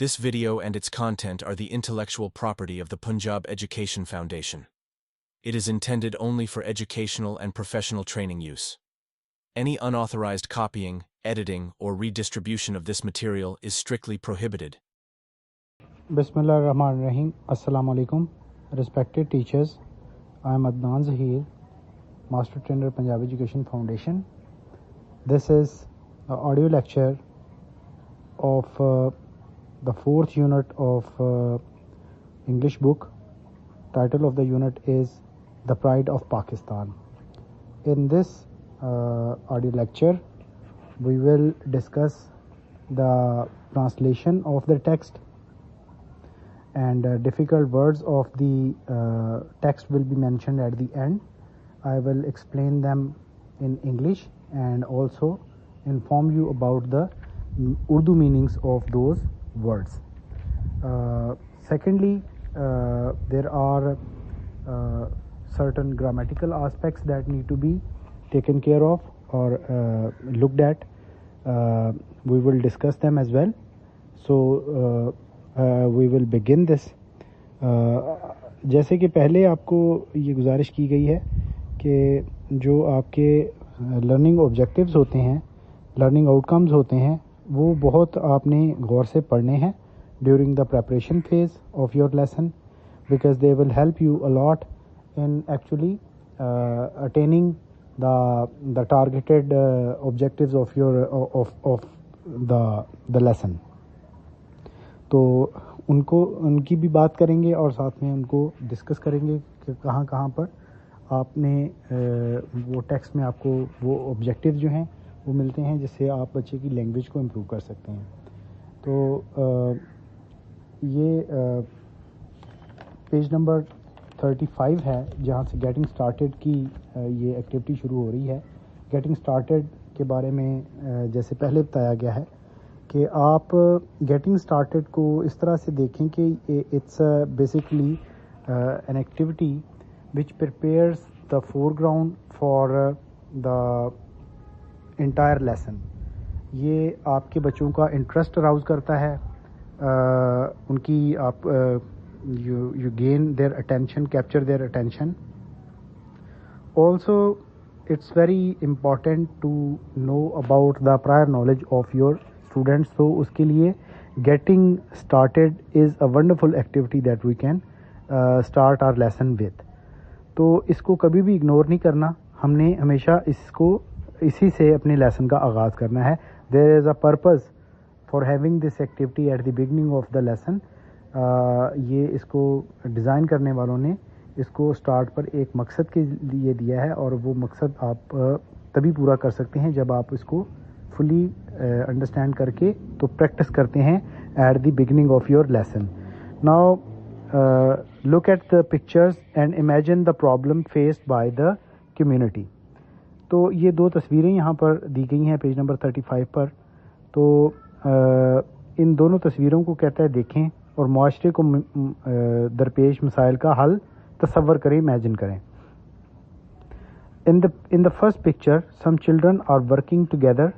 This video and its content are the intellectual property of the Punjab Education Foundation. It is intended only for educational and professional training use. Any unauthorized copying, editing, or redistribution of this material is strictly prohibited. Bismillahirrahmanirrahim. Assalamu alaikum. Respected teachers, I am Adnan Zahir, Master Trainer, Punjab Education Foundation. This is an audio lecture of the fourth unit of English book. Title of the unit is The Pride of Pakistan. In this audio lecture, we will discuss the translation of the text, and difficult words of the text will be mentioned at the end. I will explain them in English and also inform you about the Urdu meanings of those words. Secondly, there are certain grammatical aspects that need to be taken care of or looked at. We will discuss them as well. So we will begin this. جیسے کہ پہلے آپ کو یہ گزارش کی گئی ہے کہ جو آپ کے لرننگ آبجیکٹیوز ہوتے ہیں، لرننگ آؤٹ کمز ہوتے ہیں، وہ بہت آپ نے غور سے پڑھنے ہیں during the preparation phase of your lesson, because they will help you a lot in actually attaining the targeted objectives of your of the lesson. تو ان کی بھی بات کریں گے اور ساتھ میں ان کو ڈسکس کریں گے کہ کہاں کہاں پر آپ نے وہ ٹیکسٹ میں آپ کو وہ آبجیکٹیو جو ہیں وہ ملتے ہیں جس سے آپ بچے کی لینگویج کو امپروو کر سکتے ہیں. تو یہ پیج نمبر 35 ہے جہاں سے گیٹنگ سٹارٹیڈ کی یہ ایکٹیویٹی شروع ہو رہی ہے. گیٹنگ سٹارٹیڈ کے بارے میں جیسے پہلے بتایا گیا ہے کہ آپ گیٹنگ سٹارٹیڈ کو اس طرح سے دیکھیں کہ it's basically an activity which prepares the foreground for the entire lesson. یہ آپ کے بچوں کا انٹرسٹ اراؤز کرتا ہے، ان کی آپ you gain their attention, capture their attention. Also, it's very important to know about the prior knowledge of your students. So اس کے لیے getting started is a wonderful activity that we can start our lesson with. تو اس کو کبھی بھی ignore نہیں کرنا، ہم نے ہمیشہ اسی سے اپنے لیسن کا آغاز کرنا ہے. There is a purpose for having this activity at the beginning of the lesson. یہ اس کو ڈیزائن کرنے والوں نے اس کو سٹارٹ پر ایک مقصد کے لیے دیا ہے، اور وہ مقصد آپ تبھی پورا کر سکتے ہیں جب آپ اس کو فلی انڈرسٹینڈ کر کے تو پریکٹس کرتے ہیں at the beginning of your lesson. Now look at the pictures and imagine the problem faced by the community. تو یہ دو تصویریں یہاں پر دی گئی ہیں پیج نمبر 35 پر. تو ان دونوں تصویروں کو کہتا ہے دیکھیں اور معاشرے کو درپیش مسائل کا حل تصور کریں، امیجن کریں. In the first picture, some children are working together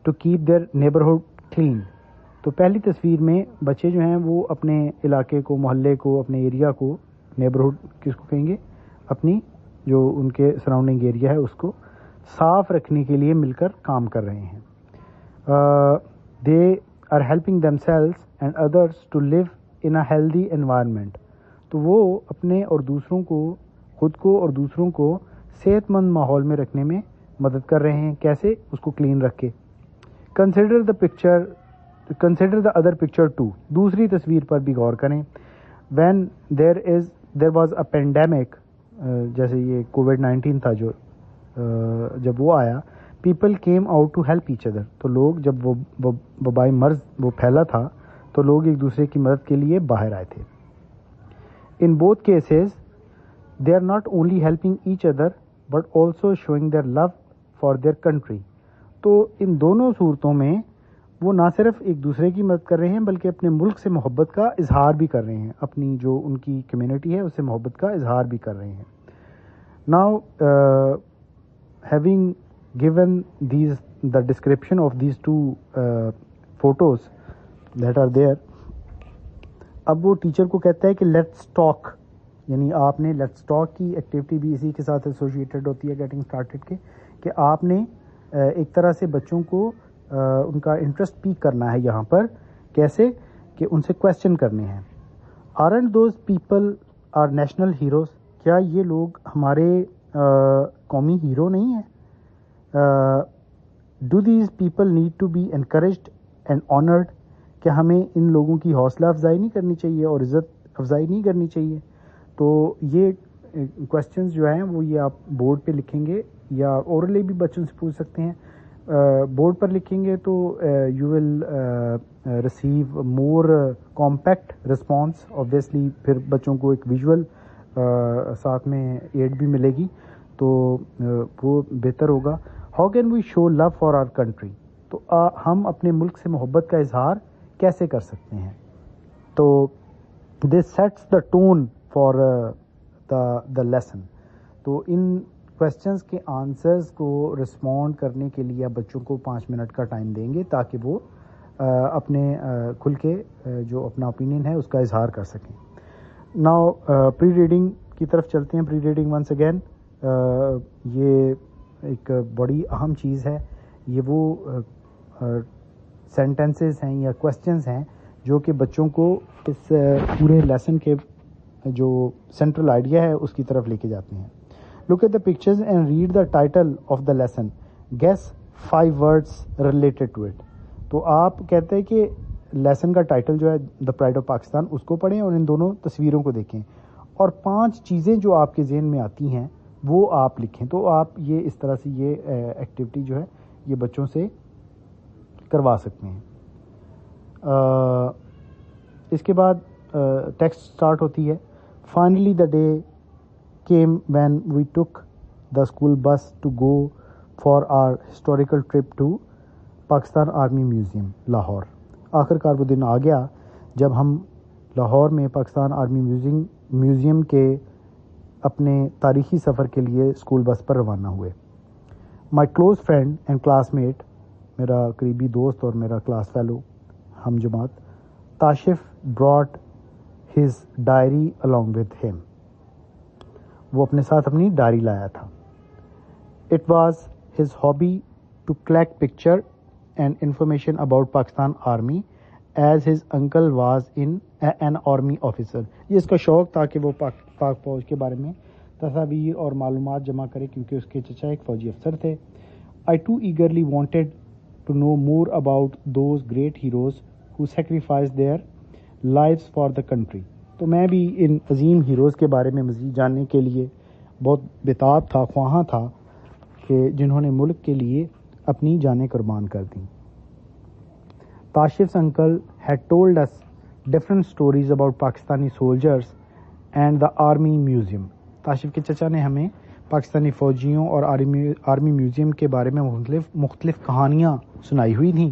to keep their neighborhood clean. تو پہلی تصویر میں بچے جو ہیں وہ اپنے علاقے کو، محلے کو، اپنے ایریا کو، نیبرہڈ کس کو کہیں گے، اپنی جو ان کے سراؤنڈنگ ایریا ہے اس کو صاف رکھنے کے لیے مل کر کام کر رہے ہیں. They are helping themselves and others to live in a healthy environment. تو وہ اپنے اور دوسروں کو، خود کو اور دوسروں کو صحت مند ماحول میں رکھنے میں مدد کر رہے ہیں. کیسے؟ اس کو کلین رکھ کے. Consider the other picture too. دوسری تصویر پر بھی غور کریں. When there was a pandemic, جیسے یہ COVID-19 تھا جو جب وہ آیا، people came out to help each other. تو لوگ جب وہ وبائی مرض وہ پھیلا تھا تو لوگ ایک دوسرے کی مدد کے لیے باہر آئے تھے. In both cases, they are not only helping each other but also showing their love for their country. تو ان دونوں صورتوں میں وہ نہ صرف ایک دوسرے کی مدد کر رہے ہیں بلکہ اپنے ملک سے محبت کا اظہار بھی کر رہے ہیں، اپنی جو ان کی کمیونٹی ہے اس سے محبت کا اظہار بھی کر رہے ہیں. Now having given the description of these two photos that are there, اب وہ ٹیچر کو کہتا ہے کہ لیٹس ٹاک، یعنی آپ نے لیٹس ٹاک کی ایکٹیویٹی بھی اسی کے ساتھ ایسوسیٹیڈ ہوتی ہے گیٹنگ اسٹارٹیڈ کے، کہ آپ نے ایک طرح سے بچوں کو ان کا انٹرسٹ پیک کرنا ہے یہاں پر. کیسے؟ کہ ان سے کویسچن کرنے ہیں. Aren't those people are national heroes, کیا یہ لوگ ہمارے قومی ہیرو نہیں ہیں؟ Do these people need to be encouraged and honoured, کہ ہمیں ان لوگوں کی حوصلہ افزائی نہیں کرنی چاہیے اور عزت افزائی نہیں کرنی چاہیے؟ تو یہ کویسچنز جو ہیں وہ یہ آپ بورڈ پہ لکھیں گے یا اورلی بھی بچوں سے پوچھ سکتے ہیں. بورڈ پر لکھیں گے تو you will receive more compact response. Obviously پھر بچوں کو ایک ویژول ساتھ میں ایڈ بھی ملے گی تو وہ بہتر ہوگا. How can we show love for our country, تو ہم اپنے ملک سے محبت کا اظہار کیسے کر سکتے ہیں؟ تو this sets the tone for the lesson. تو ان کویسچنس کے آنسرز کو رسپونڈ کرنے کے لیے آپ بچوں کو 5 منٹ کا ٹائم دیں گے تاکہ وہ اپنے کھل کے جو اپنا اوپینین ہے اس کا اظہار کر سکیں. ناؤ پری ریڈنگ کی طرف چلتے ہیں. پری ریڈنگ ونس اگین یہ ایک بڑی اہم چیز ہے. یہ وہ سینٹنسز ہیں یا کویسچنز ہیں جو کہ بچوں کو اس پورے لیسن کے جو سینٹرل آئیڈیا ہے اس کی طرف لے کے جاتے ہیں. Look at the pictures and read the title of the lesson. Guess 5 words related to it. تو آپ کہتے ہیں کہ لیسن کا ٹائٹل جو ہے دا پرائڈ آف پاکستان اس کو پڑھیں اور ان دونوں تصویروں کو دیکھیں اور 5 چیزیں جو آپ کے ذہن میں آتی ہیں وہ آپ لکھیں. تو آپ یہ اس طرح سے یہ ایکٹیویٹی جو ہے یہ بچوں سے کروا سکتے ہیں. اس کے بعد ٹیکسٹ سٹارٹ ہوتی ہے. Finally the day came when we took the school bus to go for our historical trip to Pakistan Army Museum, Lahore. آخر کار وہ دن آ گیا جب ہم لاہور میں پاکستان آرمی میوزیم کے اپنے تاریخی سفر کے لیے اسکول بس پر روانہ ہوئے. My close friend and classmate, میرا قریبی دوست اور میرا کلاس فیلو ہم جماعت، Tashif brought his diary along with him. وہ اپنے ساتھ اپنی ڈائری لایا تھا. It was his hobby to collect picture and information about Pakistan army as his uncle was in an army officer. یہ اس کا شوق تھا کہ وہ پاک فوج کے بارے میں تصاویر اور معلومات جمع کرے کیونکہ اس کے چچا ایک فوجی افسر تھے. I too eagerly wanted to know more about those great heroes who sacrificed their lives for the country. تو میں بھی ان عظیم ہیروز کے بارے میں مزید جاننے کے لیے بہت بےتاب تھا، خواہاں تھا کہ جنہوں نے ملک کے لیے اپنی جانیں قربان کر دیں. تاشف's uncle had told us different stories about Pakistani soldiers and the army museum. تاشف کے چچا نے ہمیں پاکستانی فوجیوں اور آرمی میوزیم کے بارے میں مختلف کہانیاں سنائی ہوئی تھیں.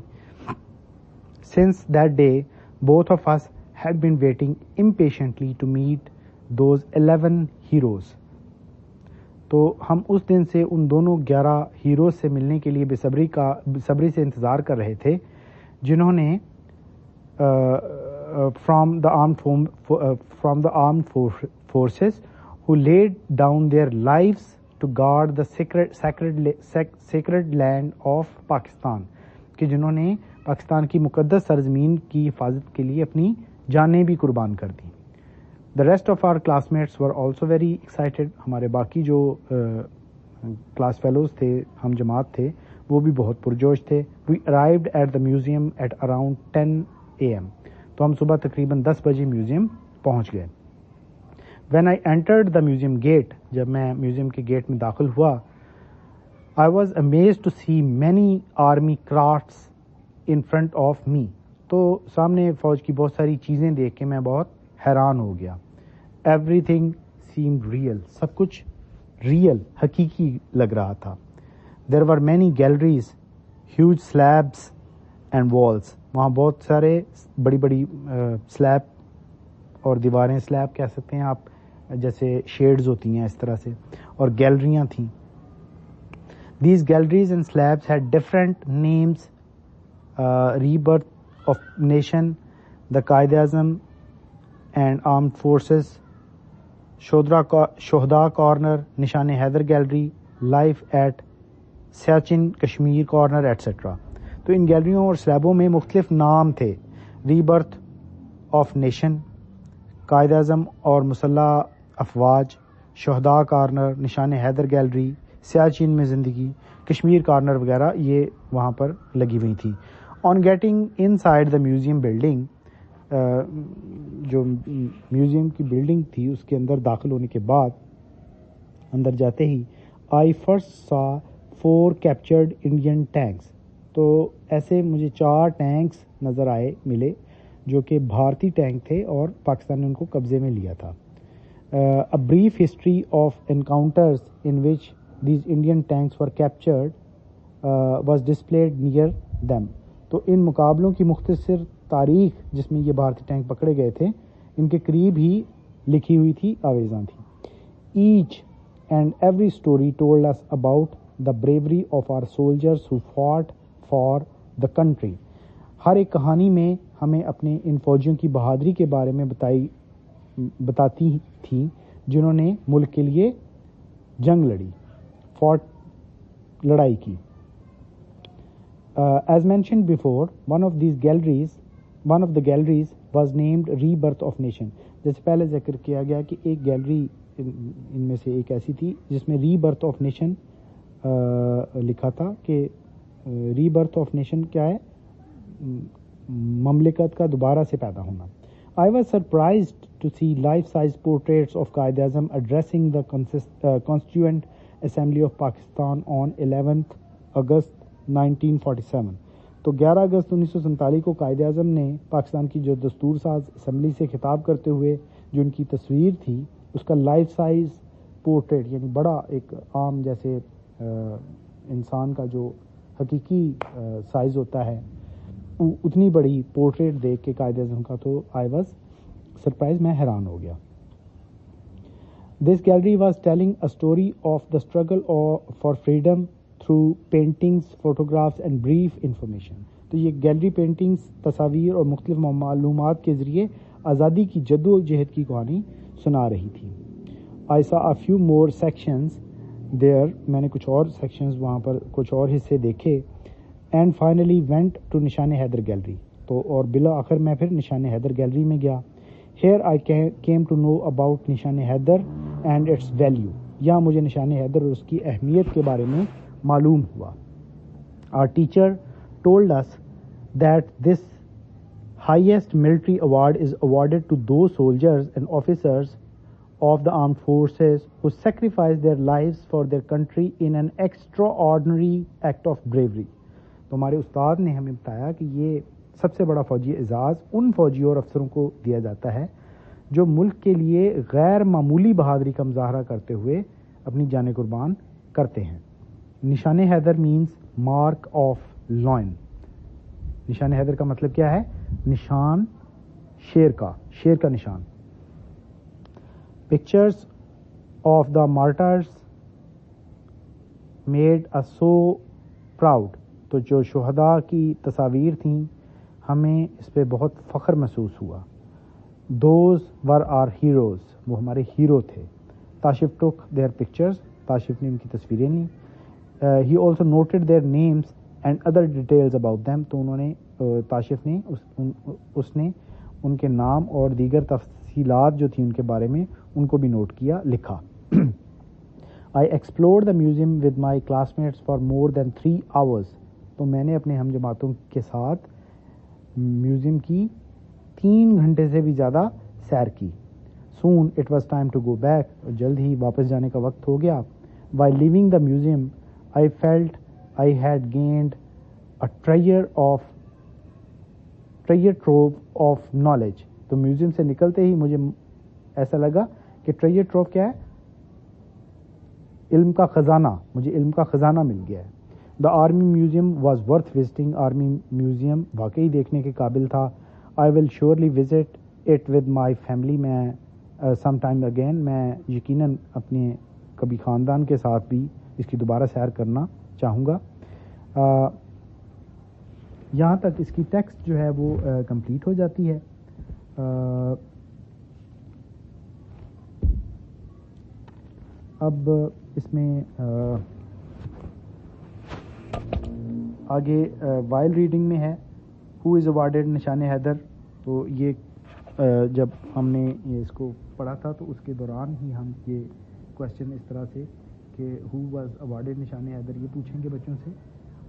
Since that day, both of us had been waiting impatiently to meet those 11 heroes. تو ہم اس دن سے ان دونوں 11 ہیروز سے ملنے کے لیے بےصبری سے انتظار کر رہے تھے جنہوں نے from the armed forces who laid down their lives to guard the sacred land of Pakistan, کہ جنہوں نے پاکستان کی مقدس سرزمین کی حفاظت کے لیے اپنی جانیں بھی قربان کر دیں. The rest of our classmates were also very excited. ہمارے باقی جو کلاس فیلوز تھے، ہم جماعت تھے، وہ بھی بہت پرجوش تھے. We arrived at the museum at around 10 AM. تو ہم صبح تقریباً 10 بجے میوزیم پہنچ گئے. When I entered the museum gate، جب میں میوزیم کے گیٹ میں داخل ہوا، I was amazed to see many army crafts in front of me. تو سامنے فوج کی بہت ساری چیزیں دیکھ کے میں بہت حیران ہو گیا. Everything seemed real. سب کچھ ریئل، حقیقی لگ رہا تھا. There were many galleries, huge slabs and walls. وہاں بہت سارے بڑی بڑی سلیب اور دیواریں، سلیب کہہ سکتے ہیں آپ، جیسے شیڈز ہوتی ہیں اس طرح سے، اور گیلریاں تھیں. These galleries and slabs had different names: rebirth of nation, the Qaid-e-Azam, and armed forces, شہداء corner, Nishan Haider gallery, life at Siachen Kashmir corner etcetera. تو ان گیلریوں اور سلیبوں میں مختلف نام تھے: ری birth of nation, Quaid Azam اور مسلح افواج، شہداء کارنر، نشان حیدر گیلری، سیاچن میں زندگی، کشمیر کارنر وغیرہ یہ وہاں پر لگی ہوئی تھی. On getting in side the museum building, جو میوزیم کی بلڈنگ تھی اس کے اندر داخل ہونے کے بعد اندر جاتے ہی آئی فرسٹ سا 4 کیپچرڈ انڈین ٹینکس. تو ایسے مجھے 4 ٹینکس نظر ملے جو کہ بھارتی ٹینک تھے اور پاکستان نے ان کو قبضے میں لیا تھا. A brief history of encounters in which these Indian tanks were captured was displayed near them. تو ان مقابلوں کی مختصر تاریخ جس میں یہ بھارتی ٹینک پکڑے گئے تھے ان کے قریب ہی لکھی ہوئی تھی، آویزاں تھی. Each and every story told us about the bravery of our soldiers who fought for the country. ہر ایک کہانی میں ہمیں اپنے ان فوجیوں کی بہادری کے بارے میں بتاتی تھی جنہوں نے ملک کے لیے جنگ لڑی، لڑائی کی. As mentioned before, one of the galleries was named Rebirth of Nation. جیسے پہلے ذکر کیا گیا کہ ایک گیلری ان میں سے ایک ایسی تھی جس میں ری برتھ آف نیشن لکھا تھا کہ ری برتھ آف نیشن کیا ہے؟ مملکت کا دوبارہ سے پیدا ہونا. I was surprised to see life-size portraits of Qaid Azam addressing the Constituent Assembly of Pakistan on 11th August 1947. تو 11 اگست 1947 کو قائد اعظم نے پاکستان کی جو دستور ساز اسمبلی سے خطاب کرتے ہوئے جو ان کی تصویر تھی اس کا لائف سائز پورٹریٹ، یعنی بڑا ایک عام جیسے انسان کا جو حقیقی سائز ہوتا ہے اتنی بڑی پورٹریٹ دیکھ کے قائد اعظم کا تو آئی واز سرپرائز، میں حیران ہو گیا. This gallery was telling a story of the struggle for freedom through paintings, photographs and brief information. تو یہ گیلری پینٹنگس، تصاویر اور مختلف معلومات کے ذریعے آزادی کی جد و جہد کی کہانی سنا رہی تھی. I saw a few more sections there, میں نے کچھ اور سیکشنز وہاں پر کچھ اور حصے دیکھے. اینڈ فائنلی وینٹ ٹو نشان حیدر گیلری، تو اور بالآخر میں پھر نشان حیدر گیلری میں گیا. Here I came to know about Nishan Haider and its value. یہاں مجھے نشان حیدر اور اس کی اہمیت کے بارے میں معلوم ہوا. Our teacher told us that this highest military award is awarded to those soldiers and officers of the armed forces who sacrificed their lives for their country in an extraordinary act of bravery. تو ہمارے استاد نے ہمیں بتایا کہ یہ سب سے بڑا فوجی اعزاز ان فوجیوں اور افسروں کو دیا جاتا ہے جو ملک کے لیے غیر معمولی بہادری کا مظاہرہ کرتے ہوئے اپنی جانیں قربان کرتے ہیں. Nishan Haider means mark of lion. Nishan Haider کا مطلب کیا ہے؟ نشان شیر کا نشان. Pictures of the martyrs made us so proud. تو جو شہداء کی تصاویر تھیں ہمیں اس پہ بہت فخر محسوس ہوا. دوز ور آر ہیروز، وہ ہمارے ہیرو تھے. تاشف ٹک دیئر پکچرز، تاشف نے ان کی تصویریں لیں. He also noted their names and other details about them. تو انہوں نے تاشف نے اس نے ان کے نام اور دیگر تفصیلات جو تھیں ان کے بارے میں ان کو بھی نوٹ کیا، لکھا. I explored the museum with my classmates for more than 3 hours. تو میں نے اپنے ہم جماعتوں کے ساتھ میوزیم کی 3 گھنٹے سے بھی زیادہ سیر کی. Soon it was time to go back. جلد ہی واپس جانے کا وقت ہو گیا. While leaving the museum I felt I had gained a treasure trove of knowledge. تو میوزیم سے نکلتے ہی مجھے ایسا لگا کہ ٹریجر ٹروو کیا ہے؟ علم کا خزانہ. مجھے علم کا خزانہ مل گیا ہے. The army museum was worth visiting. Army museum واقعی دیکھنے کے قابل تھا. I will surely visit it with my family. میں سم ٹائم اگین میں یقیناً اپنے کبھی خاندان کے ساتھ بھی اس کی دوبارہ سیر کرنا چاہوں گا. یہاں تک اس کی ٹیکسٹ جو ہے وہ کمپلیٹ ہو جاتی ہے. اب اس میں آگے وائل ریڈنگ میں ہے ہو از اوارڈیڈ نشان حیدر. تو یہ جب ہم نے یہ اس کو پڑھا تھا تو اس کے دوران ہی ہم یہ کویشچن اس طرح سے کہ who was awarded Nishan Haider یہ پوچھیں گے بچوں سے.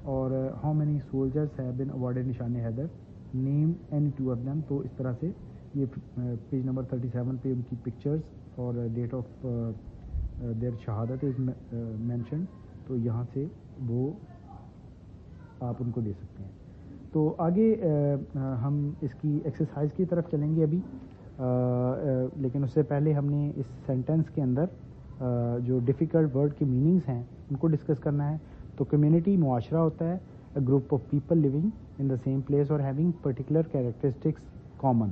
اور how many soldiers have been awarded Nishan Haider, name any two of them. تو اس طرح سے یہ پیج نمبر 37 پہ ان کی پکچرز اور ڈیٹ آف دیر شہادت از مینشن. تو یہاں سے وہ آپ ان کو دے سکتے ہیں. تو آگے ہم اس کی ایکسرسائز کی طرف چلیں گے ابھی, لیکن اس سے پہلے ہم نے اس سینٹنس کے اندر جو ڈیفیکلٹ ورڈ کے میننگز ہیں ان کو ڈسکس کرنا ہے. تو کمیونٹی معاشرہ ہوتا ہے a group of people living in the same place اور ہیونگ پرٹیکولر کیریکٹرسٹکس کامن.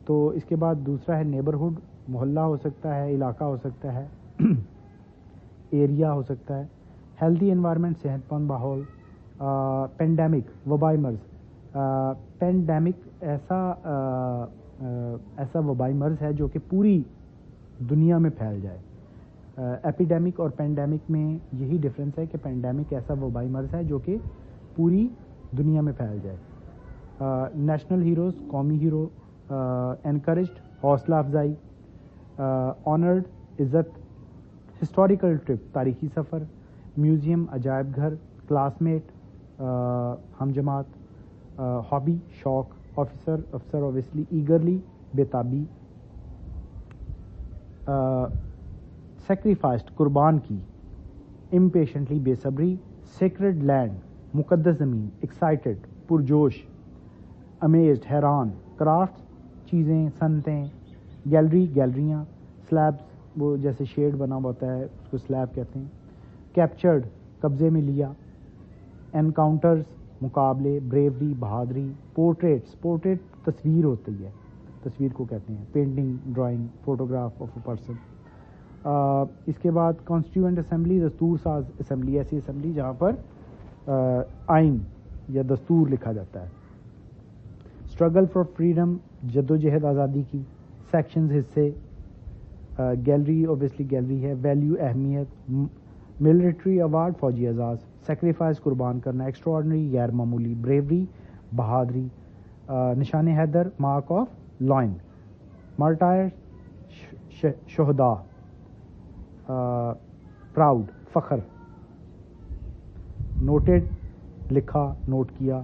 تو اس کے بعد دوسرا ہے نیبرہڈ, محلہ ہو سکتا ہے, علاقہ ہو سکتا ہے, ایریا ہو سکتا ہے. ہیلدی انوائرمنٹ, صحت مند ماحول. پینڈیمک, وبائی مرض. پینڈیمک ایسا وبائی مرض ہے جو کہ پوری دنیا میں پھیل جائے. ایپیڈیمک اور پینڈیمک میں یہی ڈفرینس ہے کہ پینڈیمک ایسا وبائی مرض ہے جو کہ پوری دنیا میں پھیل جائے. نیشنل ہیروز, قومی ہیرو. انکریجڈ, حوصلہ افزائی. آنرڈ, عزت. ہسٹوریکل ٹرپ, تاریخی سفر. میوزیم, عجائب گھر. کلاس میٹ, ہم جماعت. ہابی, شوق. آفیسر, افسر اوبیسلی. ایگرلی, بےتابی. سیکریفائسڈ, قربان کی. امپیشنٹلی, بے صبری. سیکرڈ لینڈ, مقدس زمین. ایکسائٹڈ, پرجوش. امیزڈ, حیران. کرافٹس, چیزیں, صنعتیں. گیلری, گیلریاں. سلیبس, وہ جیسے شیڈ بنا ہوتا ہے اس کو سلیب کہتے ہیں. کیپچرڈ, قبضے میں لیا. انکاؤنٹرز, مقابلے. بریوری, بہادری. پورٹریٹس, پورٹریٹ تصویر ہوتی ہے, تصویر کو کہتے ہیں. Painting, drawing, photograph of a person. اس کے بعد کانسٹیٹیوئنٹ اسمبلی, دستور ساز اسمبلی, ایسی اسمبلی جہاں پر آئین یا دستور لکھا جاتا ہے. اسٹرگل فار فریڈم, جد و جہد آزادی کی. سیکشنز, حصے. گیلری, اوبیسلی گیلری ہے. ویلیو, اہمیت. ملٹری ایوارڈ, فوجی اعزاز. سیکریفائس, قربان کرنا. ایکسٹراڈنری, غیر معمولی. بریوری, بہادری. نشان حیدر, مارک آف لائن. مارٹائر, شہداء. پراؤڈ, فخر. نوٹڈ, لکھا, نوٹ کیا.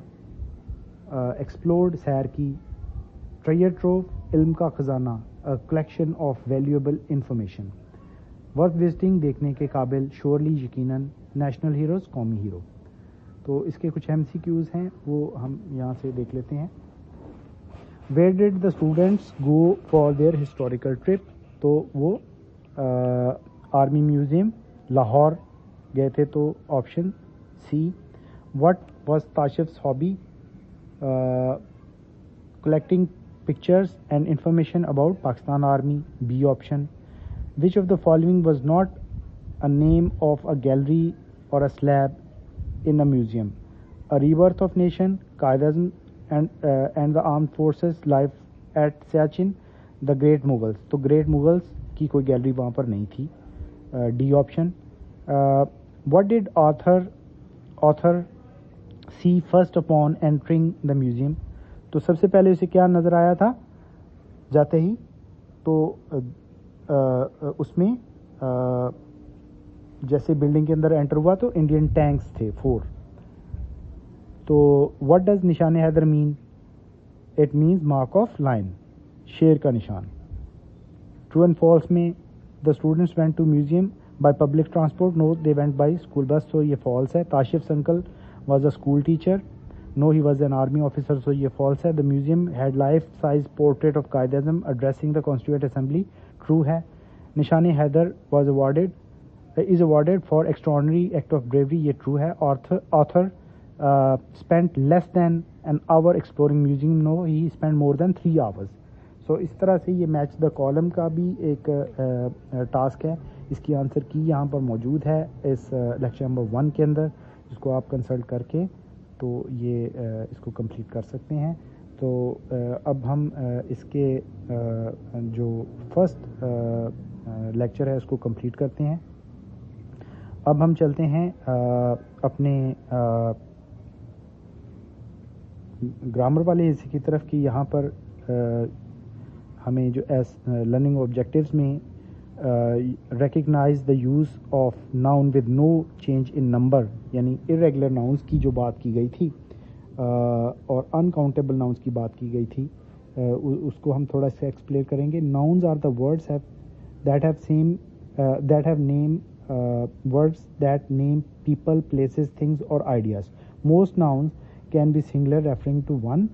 ایکسپلورڈ, سیر کی. ٹریئر ٹروو, علم کا خزانہ. Collection of valuable information. Worth visiting, دیکھنے کے قابل. شیورلی, یقیناً. نیشنل ہیروز, قومی ہیرو. تو اس کے کچھ MCQs ہیں وہ ہم یہاں سے دیکھ لیتے ہیں. Where did the students go for their historical trip. تو وہ آرمی میوزیم, لاہور گئے تھے. تو option C. What was Kashif's hobby? Collecting pictures and information about Pakistan Army. B option. Which of the following was not a name of a gallery or a slab in a museum? A Rebirth of Nation, Qaeda and the Armed Forces Life at Siachen, The Great Mughals. تو Great Mughals کی کوئی gallery وہاں پر نہیں تھی. D option. What did author see first upon entering the museum? تو سب سے پہلے اسے کیا نظر آیا تھا جاتے ہی؟ تو اس میں جیسے بلڈنگ کے اندر انٹر ہوا تو انڈین ٹینکس تھے 4. تو what does Nishan Haider mean? It means mark of lion, شیر کا نشان. ٹرو اینڈ فالس میں the students went to museum by public transport. No, they went by school bus. تو یہ فالس ہے. Kashif uncle was a school teacher. No, he was an army officer, so یہ false ہے. The museum had life-size portrait of Qaeda-Azam addressing the Constituent Assembly. True ہے. نشان Haider is awarded for extraordinary act of bravery. یہ true ہے. Author spent less than an hour exploring museum. No, he spent more than 3 hours. So اس طرح سے یہ match the column کا بھی ایک ٹاسک ہے. اس کی آنسر کی یہاں پر موجود ہے اس لیکچر نمبر 1 کے اندر, جس کو آپ کنسلٹ کر کے تو یہ اس کو کمپلیٹ کر سکتے ہیں. تو اب ہم اس کے جو فرسٹ لیکچر ہے اس کو کمپلیٹ کرتے ہیں. اب ہم چلتے ہیں اپنے گرامر والے حصے کی طرف. کہ یہاں پر ہمیں جو لرننگ آبجیکٹیوز میں recognize the use of noun with no change in number یعنی ارریگولر ناؤنس کی جو بات کی گئی تھی اور انکاؤنٹیبل ناؤنس کی بات کی گئی تھی اس کو ہم تھوڑا سا ایکسپلین کریں گے. Nouns are the words that have name words that name people, places, things or ideas. Most nouns can be singular referring to one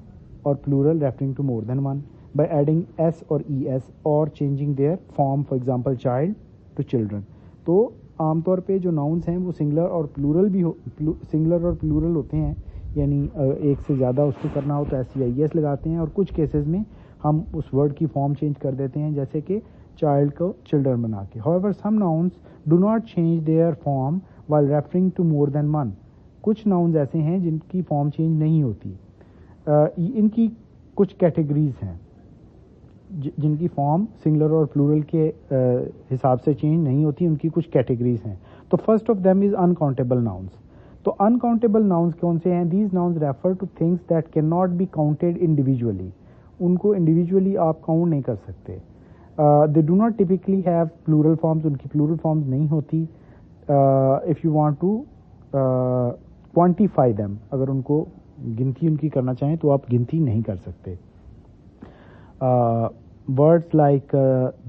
or plural referring to more than one by adding s or es or changing their form, for example child to children. تو عام طور پہ جو nouns ہیں وہ singular اور plural ہوتے ہیں, یعنی ایک سے زیادہ اس کو کرنا ہو تو ایس یا ای ایس لگاتے ہیں, اور کچھ کیسز میں ہم اس ورڈ کی فارم چینج کر دیتے ہیں جیسے کہ چائلڈ کو چلڈرن بنا کے. However, some nouns do not change their form while referring to more than one. کچھ ناؤنز ایسے ہیں جن کی فارم چینج نہیں ہوتی. ان کی کچھ کیٹیگریز ہیں جن کی فارم سنگولر اور پلورل کے حساب سے چینج نہیں ہوتی. ان کی کچھ کیٹیگریز ہیں. تو first of them is uncountable nouns. تو انکاؤنٹیبل ناؤنس کون سے ہیں؟ These nouns refer to things that can not be counted individually. ان کو انڈیویجولی آپ کاؤنٹ نہیں کر سکتے. They do not typically have plural forms. ان کی plural forms نہیں ہوتی. If you want to quantify them, اگر ان کو گنتی ان کی کرنا چاہیں تو آپ گنتی نہیں کر سکتے. Words like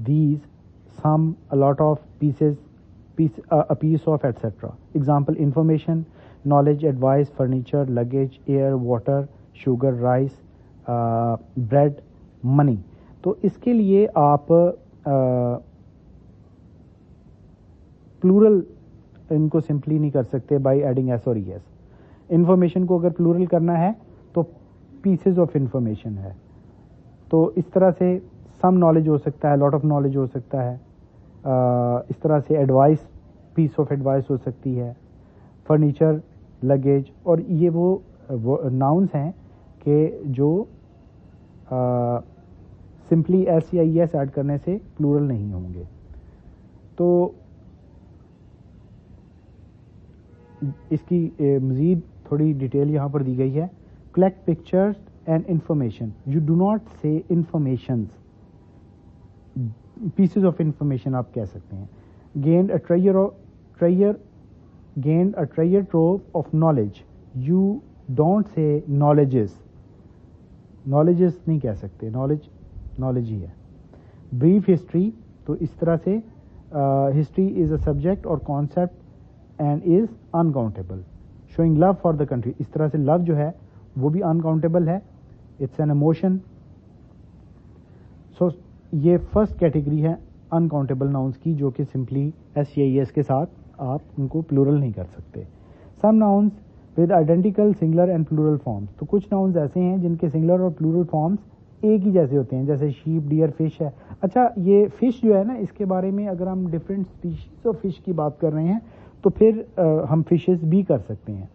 these, some, a lot of, pieces, a piece of, etc. Example: information, knowledge, advice, furniture, luggage, air, water, sugar, rice, bread, money. تو اس کے لیے آپ پلورل ان کو سمپلی نہیں کر سکتے بائی ایڈنگ ایس اور ای ایس. انفارمیشن کو اگر پلورل کرنا ہے تو پیسز آف انفارمیشن ہے. تو اس طرح سے سم نالج ہو سکتا ہے, لاٹ آف نالج ہو سکتا ہے. اس طرح سے ایڈوائس, پیس آف ایڈوائس ہو سکتی ہے. فرنیچر, لگیج, اور یہ وہ ناؤنس ہیں کہ جو سمپلی ایس یا ای ایس ایڈ کرنے سے پلورل نہیں ہوں گے. تو اس کی مزید تھوڑی ڈیٹیل یہاں پر دی گئی ہے. Collect pictures and information. You do not say informations, pieces of information آپ کہہ سکتے ہیں. Gained a treasure trove of knowledge. You don't say knowledges. Knowledges نہیں کہہ سکتے, نالج ہی ہے. بریف ہسٹری, تو اس طرح سے ہسٹری از اے سبجیکٹ اور concept and is uncountable. Showing love for the country, اس طرح سے لو جو ہے وہ بھی انکاؤنٹیبل ہے, اٹس این ایموشن. سو یہ فرسٹ کیٹیگری ہے انکاؤنٹیبل ناؤنس کی, جو کہ سمپلی ایس یا ای ایس کے ساتھ آپ ان کو پلورل نہیں کر سکتے. Some nouns with identical singular and plural forms. تو کچھ ناؤنز ایسے ہیں جن کے سنگولر اور پلورل فارمس ایک ہی جیسے ہوتے ہیں, جیسے شیپ, ڈیئر, فش ہے. اچھا, یہ فش جو ہے نا, اس کے بارے میں اگر ہم ڈفرینٹ اسپیشیز آف فش کی بات کر رہے ہیں تو پھر ہم فشز بھی کر سکتے ہیں.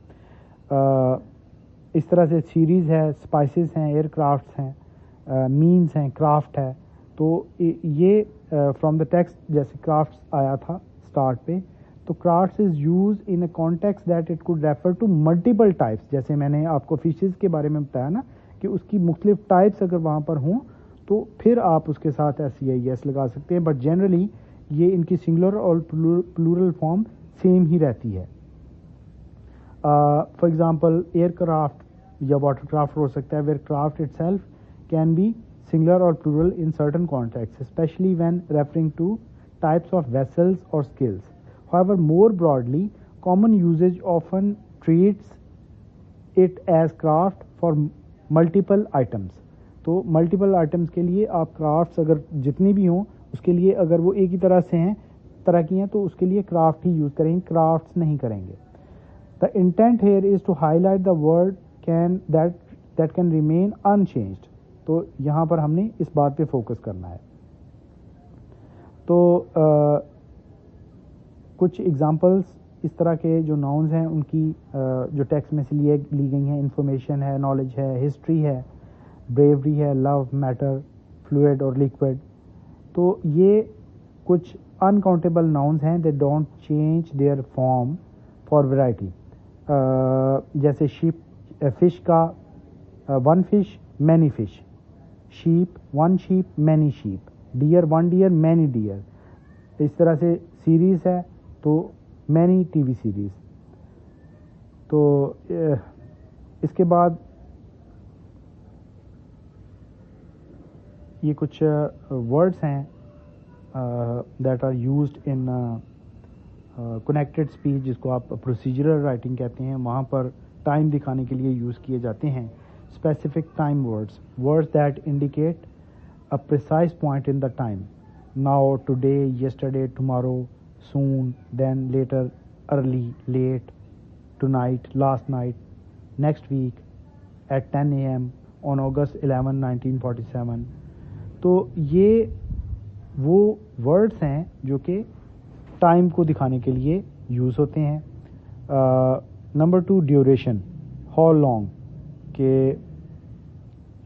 اس طرح سے سیریز ہے, اسپائسز ہیں, ایئر کرافٹس ہیں, مینز ہیں, کرافٹ ہے. تو یہ فرام دا ٹیکسٹ جیسے کرافٹس آیا تھا اسٹارٹ پہ, تو crafts is use in a context that it could refer to multiple types. جیسے میں نے آپ کو فشز کے بارے میں بتایا نا کہ اس کی مختلف ٹائپس اگر وہاں پر ہوں تو پھر آپ اس کے ساتھ ایس یا ای ایس لگا سکتے ہیں. بٹ جنرلی یہ ان کی سنگولر اور پلورل فارم سیم ہی رہتی ہے. فار ایگزامپل ایئر کرافٹ یا واٹر کرافٹ ہو سکتا ہے, where craft itself can be singular or plural in certain contexts, especially when referring to types of vessels or skills. However, more broadly, common usage often treats it as craft for multiple items. تو multiple items کے لیے آپ crafts اگر جتنی بھی ہوں اس کے لیے اگر وہ ایک ہی طرح سے ہیں, طرح کی ہیں, تو اس کے لیے craft ہی یوز کریں گے, crafts نہیں کریں گے. The intent here is to highlight the word that can remain unchanged. تو یہاں پر ہم نے اس بات پہ فوکس کرنا ہے. تو کچھ ایگزامپلس اس طرح کے جو ناؤنز ہیں ان کی جو ٹیکسٹ میں سے لی گئی ہیں, انفارمیشن ہے, نالج ہے, ہسٹری ہے, بریوری ہے, لو, میٹر, فلوئڈ اور لیکوڈ. تو یہ کچھ انکاؤنٹیبل ناؤنز ہیں, they don't change their form for variety. جیسے شیپ, فش کا one fish many fish, sheep one sheep many sheep, deer one deer many deer. اس طرح سے سیریز ہے تو مینی ٹی وی سیریز. تو اس کے بعد یہ کچھ ورڈس ہیں that are used in connected speech, جس کو آپ پروسیجرل رائٹنگ کہتے ہیں. وہاں پر ٹائم دکھانے کے لیے یوز کیے جاتے ہیں specific time words that indicate a precise point in the time. Now, today, yesterday, tomorrow, soon, then, later, early, late, tonight, last night, next week, at 10 AM on August 11, 1947. تو یہ وہ words ہیں جو کہ time کو دکھانے کے لیے یوز ہوتے ہیں. Number 2, duration, how long. کہ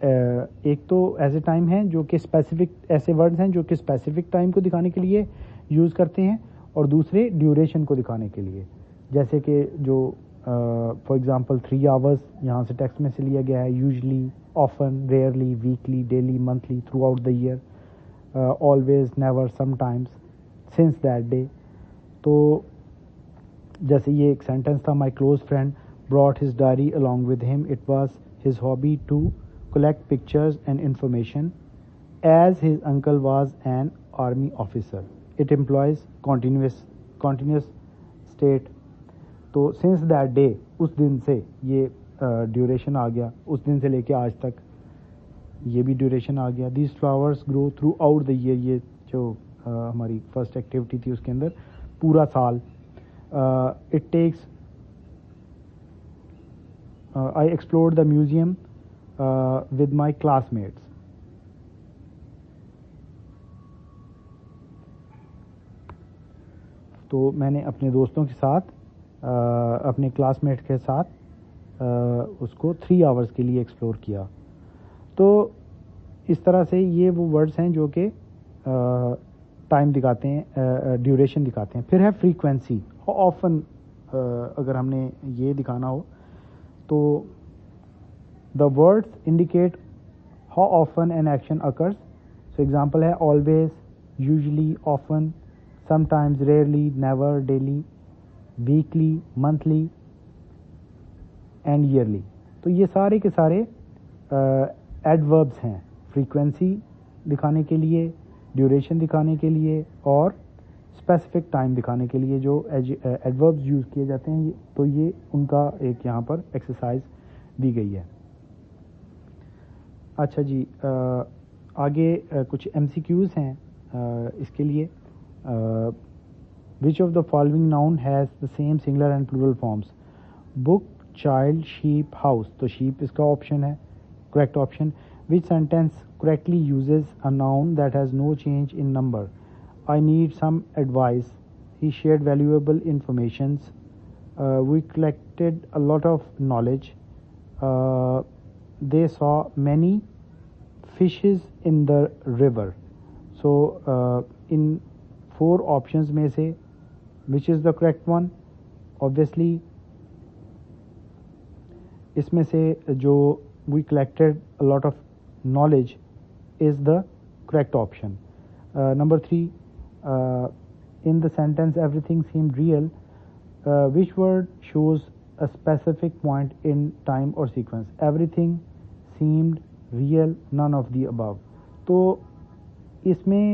ایک تو ایسے ٹائم ہیں جو کہ اسپیسیفک, ایسے ورڈز ہیں جو کہ اسپیسیفک ٹائم کو دکھانے کے لیے یوز کرتے ہیں, اور دوسرے ڈیوریشن کو دکھانے کے لیے. جیسے کہ جو فار ایگزامپل 3 hours یہاں سے ٹیکسٹ میں سے لیا گیا ہے. Usually, often, rarely, weekly, daily, monthly, throughout the year, always, never, sometimes, since that day. تو جیسے یہ ایک سینٹنس تھا, my close friend brought his diary along with him. It was his hobby to collect pictures and information as his uncle was an army officer. It implies continuous state. تو since that day, اس دن سے یہ duration آ گیا, اس دن سے لے کے آج تک یہ بھی ڈیوریشن آ گیا. These flowers grow throughout the year. یہ جو ہماری فرسٹ ایکٹیویٹی تھی اس کے اندر پورا سال. It takes, I explored the museum with my classmates. تو میں نے اپنے دوستوں کے ساتھ, اپنے کلاس میٹ کے ساتھ اس کو 3 hours کے لیے ایکسپلور کیا. تو اس طرح سے یہ وہ ورڈز ہیں جو کہ ٹائم دکھاتے ہیں, ڈیوریشن دکھاتے ہیں. پھر ہے فریکوینسی, آفن. اگر ہم نے یہ دکھانا ہو تو the words indicate how often an action occurs. So example ہے always, usually, often, sometimes, rarely, never, daily, weekly, monthly and yearly. تو یہ سارے کے سارے ایڈوربس ہیں فریکوینسی دکھانے کے لیے, ڈیوریشن دکھانے کے لیے, اور اسپیسیفک ٹائم دکھانے کے لیے جو ایڈوربس یوز کیے جاتے ہیں. تو یہ ان کا ایک یہاں پر ایکسرسائز دی گئی ہے. اچھا جی, آگے کچھ MCQs ہیں اس کے لیے. Which of the following noun has the same singular and plural forms. Book, child, sheep, house. تو شیپ اس کا آپشن ہے, correct option. Which sentence correctly uses a noun that has no change in number. I need some advice. He shared valuable informations. We collected a lot of knowledge. They saw many fishes in the river. So in 4 options میں سے which is the correct one? Obviously اس میں سے جو we collected a lot of knowledge is the correct option. Number 3, in the sentence everything seemed real, which word shows a specific point in time or sequence? Everything seemed real, none of the above. تو اس میں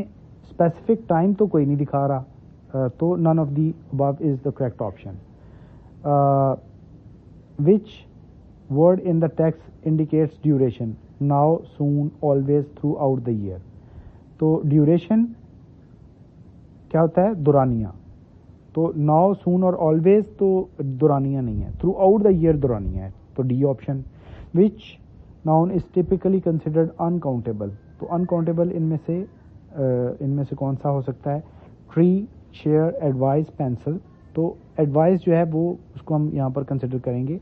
specific time تو کوئی نہیں دکھا رہا, تو none of the above is the correct option. Which word in the text indicates duration? Now, soon, always, throughout the year. تو duration کیا ہوتا ہے؟ دورانیہ. تو ناؤ, سون اور آلویز تو دورانیہ نہیں ہے, تھرو آؤٹ دا ایئر دورانیہ ہے. تو D option. Which noun is typically considered uncountable. تو انکاؤنٹیبل ان میں سے کون سا ہو سکتا ہے؟ Tree, chair, advice, pencil. تو ایڈوائز جو ہے وہ اس کو ہم یہاں پر کنسیڈر کریں گے.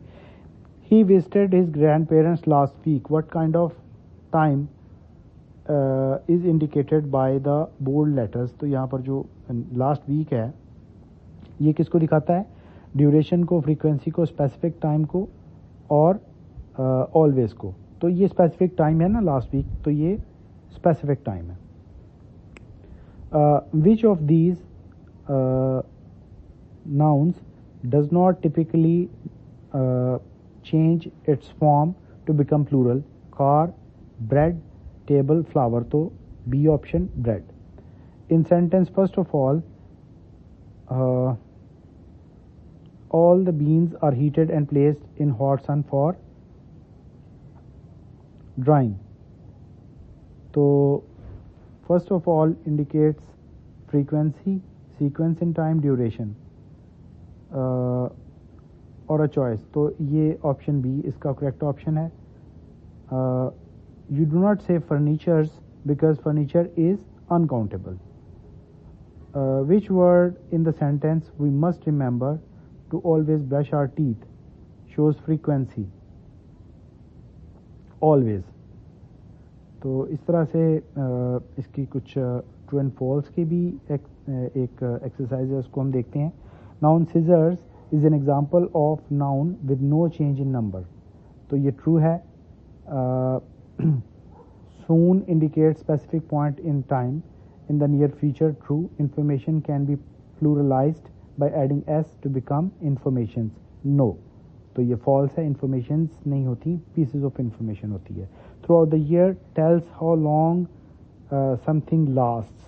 He visited his grandparents last week. What kind of time is indicated by the bold letters. تو یہاں پر جو لاسٹ ویک ہے یہ کس کو دکھاتا ہے؟ ڈیوریشن کو, فریکوینسی کو, اسپیسیفک ٹائم کو اور آلویز کو. تو یہ اسپیسیفک ٹائم ہے نا لاسٹ ویک, تو یہ اسپیسیفک ٹائم ہے. Which of these nouns does not typically change its form to become plural? car, bread, table, flower. تو B option bread. In sentence, first of all the beans are heated and placed in hot sun for drying. تو first of all indicates frequency, sequence in time, duration اور a choice. تو یہ option B اس کا correct option ہے. You do not say furnitures because furniture is uncountable. Which word in the sentence we must remember to always brush our teeth shows frequency? Always. تو اس طرح سے اس کی کچھ ٹرو اینڈ فالس کی بھی ایک ایکسرسائز ہے, اس کو ہم دیکھتے ہیں. Noun scissors is an example of noun with no change in number. تو یہ ٹرو ہے. Soon indicates specific point in time. In the near future, true. Information can be pluralized by adding s to become informations. No. تو یہ false ہے. Informations نہیں ہوتی, pieces of information ہوتی ہے. Throughout the year tells how long something lasts.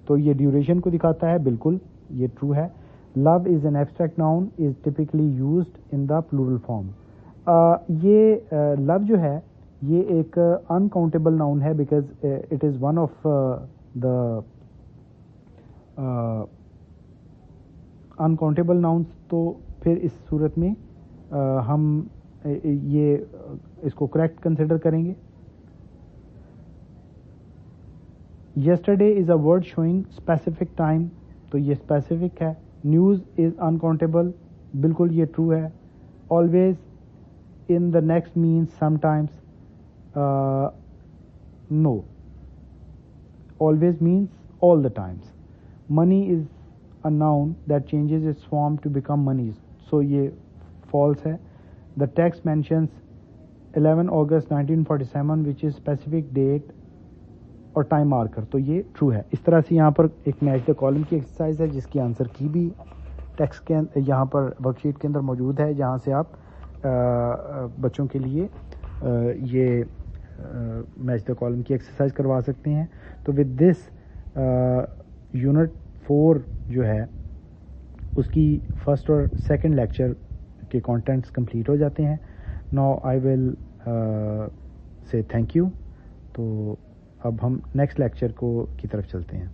تو یہ duration کو دکھاتا ہے, بالکل یہ ٹرو ہے. Love is an abstract noun is typically used in the plural form. یہ love جو ہے یہ ایک uncountable noun ہے because it is one of the uncountable nouns. تو پھر اس صورت میں ہم یہ اس کو کریکٹ کنسیڈر کریں گے. Yesterday is a word showing specific time. تو یہ specific ہے. News is uncountable. بالکل یہ true ہے. Always in the next means sometimes. No. Always means all the times. Money is a noun that changes its form to become monies. So یہ false ہے. The text mentions 11 August 1947 which is specific date اور time marker. تو یہ true ہے. اس طرح سے یہاں پر ایک میچ دا کالم کی ایکسرسائز ہے جس کی آنسر کی بھی ٹیکسٹ کے یہاں پر ورک شیٹ کے اندر موجود ہے, جہاں سے آپ بچوں کے لیے یہ میچ دا کالم کی ایکسرسائز کروا سکتے ہیں. تو ود دس یونٹ 4 جو ہے اس کی فرسٹ اور سیکنڈ لیکچر کے کانٹینٹس کمپلیٹ ہو جاتے ہیں. ناؤ آئی ول سے تھینک یو. تو اب ہم نیکسٹ لیکچر کی طرف چلتے ہیں.